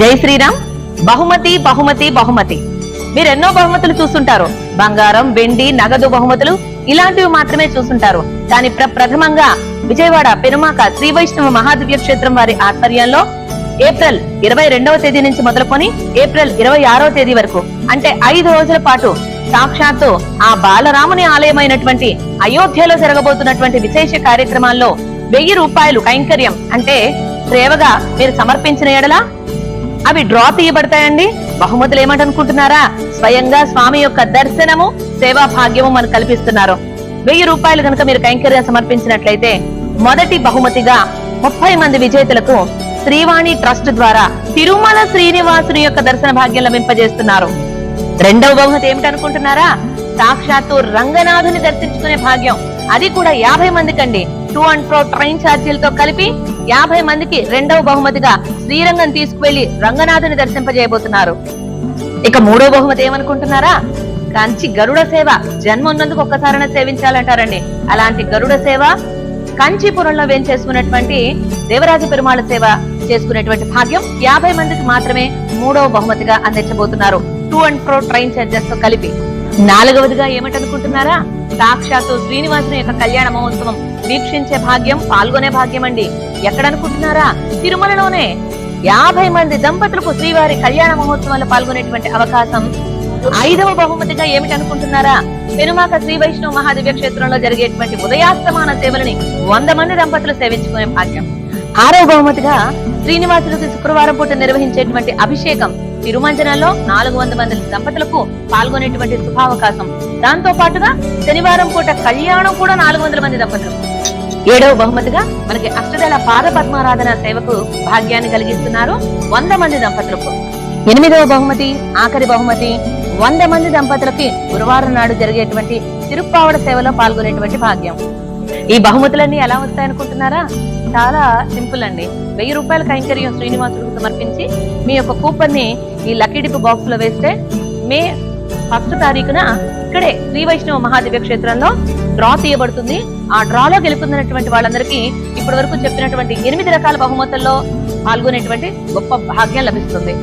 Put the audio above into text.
జై శ్రీరామ్. బహుమతి బహుమతి బహుమతి. మీరు ఎన్నో బహుమతులు చూస్తుంటారు. బంగారం, వెండి, నగదు బహుమతులు ఇలాంటివి మాత్రమే చూస్తుంటారు. కానీ ప్రథమంగా విజయవాడ పెనుమాక శ్రీ వైష్ణవ మహాదివ్య క్షేత్రం వారి ఆధ్వర్యంలో ఏప్రిల్ 22వ తేదీ నుంచి మొదలుకొని ఏప్రిల్ 26వ తేదీ వరకు అంటే 5 రోజుల పాటు సాక్షాత్తు ఆ బాలరాముని ఆలయమైనటువంటి అయోధ్యలో జరగబోతున్నటువంటి విశేష కార్యక్రమాల్లో 1000 రూపాయలు కైంకర్యం అంటే సేవగా మీరు సమర్పించిన ఎడల అవి డ్రా తీయబడతాయండి. బహుమతులు ఏమంటనుకుంటున్నారా? స్వయంగా స్వామి యొక్క దర్శనము, సేవా భాగ్యము మనకు కల్పిస్తున్నారు. 1000 రూపాయలు కనుక మీరు కైంకర్యం సమర్పించినట్లయితే మొదటి బహుమతిగా 30 మంది విజేతలకు శ్రీవాణి ట్రస్ట్ ద్వారా తిరుమల శ్రీనివాసుని యొక్క దర్శన భాగ్యం లభింపజేస్తున్నారు. రెండవ బహుమతి ఏమిటనుకుంటున్నారా? సాక్షాత్తు రంగనాథుని దర్శించుకునే భాగ్యం. అది కూడా 50 మందికండి. 2 and 4 ట్రైన్ ఛార్జీలతో కలిపి 50 మందికి రెండవ బహుమతిగా శ్రీరంగం తీసుకువెళ్లి రంగనాథుని దర్శింపజేయబోతున్నారు. ఇక మూడో బహుమతి ఏమనుకుంటున్నారా? కంచి గరుడ సేవ. జన్మ ఉన్నందుకు ఒక్కసారైనా సేవించాలంటారండి. అలాంటి గరుడ సేవ కంచీపురంలో వేంచేసుకున్నటువంటి దేవరాజ పెరుమాళ సేవ చేసుకునేటువంటి భాగ్యం 50 మందికి మాత్రమే మూడవ బహుమతిగా అందించబోతున్నారు. 2 and 4 ట్రైన్ ఛార్జెస్ తో కలిపి. నాలుగవదిగా ఏమిటనుకుంటున్నారా? సాక్షాత్తు శ్రీనివాసుని యొక్క కళ్యాణ మహోత్సవం వీక్షించే భాగ్యం, పాల్గొనే భాగ్యం అండి. ఎక్కడనుకుంటున్నారా? తిరుమలలోనే 50 మంది దంపతులకు శ్రీవారి కళ్యాణ మహోత్సవంలో పాల్గొనేటువంటి అవకాశం. 5వ బహుమతిగా ఏమిటనుకుంటున్నారా? పెనుమాక శ్రీ వైష్ణవ మహాదివ్య క్షేత్రంలో జరిగేటువంటి ఉదయాస్తమాన సేవలని 100 మంది దంపతులు సేవించుకునే భాగ్యం. 6వ బహుమతిగా శ్రీనివాసులకు శుక్రవారం పూట నిర్వహించేటువంటి అభిషేకం తిరుమంజనంలో 400 మంది దంపతులకు పాల్గొనేటువంటి శుభావకాశం. దాంతో పాటుగా శనివారం పూట కళ్యాణం కూడా 400 మంది దంపతులకు. 7వ బహుమతిగా మనకి అష్టదళ పాద పద్మారాధన సేవకు భాగ్యాన్ని కలిగిస్తున్నారు 100 మంది దంపతులకు. 8వ బహుమతి, ఆఖరి బహుమతి 100 మంది దంపతులకి గురువారం నాడు జరిగేటువంటి తిరుప్పావడ సేవలో పాల్గొనేటువంటి భాగ్యం. ఈ బహుమతులన్నీ ఎలా వస్తాయనుకుంటున్నారా? చాలా సింపుల్ అండి. 1000 రూపాయల కైంకర్యం శ్రీనివాసులకు సమర్పించి మీ యొక్క కూపన్ ని ఈ లక్కీ డిప్ బాక్స్ లో వేస్తే మే 1వ తారీఖున ఇక్కడే శ్రీ వైష్ణవ మహాదివ్య క్షేత్రంలో డ్రా తీయబడుతుంది. ఆ డ్రాలో గెలుపొందినటువంటి వాళ్ళందరికీ ఇప్పటి వరకు చెప్పినటువంటి 8 రకాల బహుమతుల్లో పాల్గొనేటువంటి గొప్ప భాగ్యం లభిస్తుంది.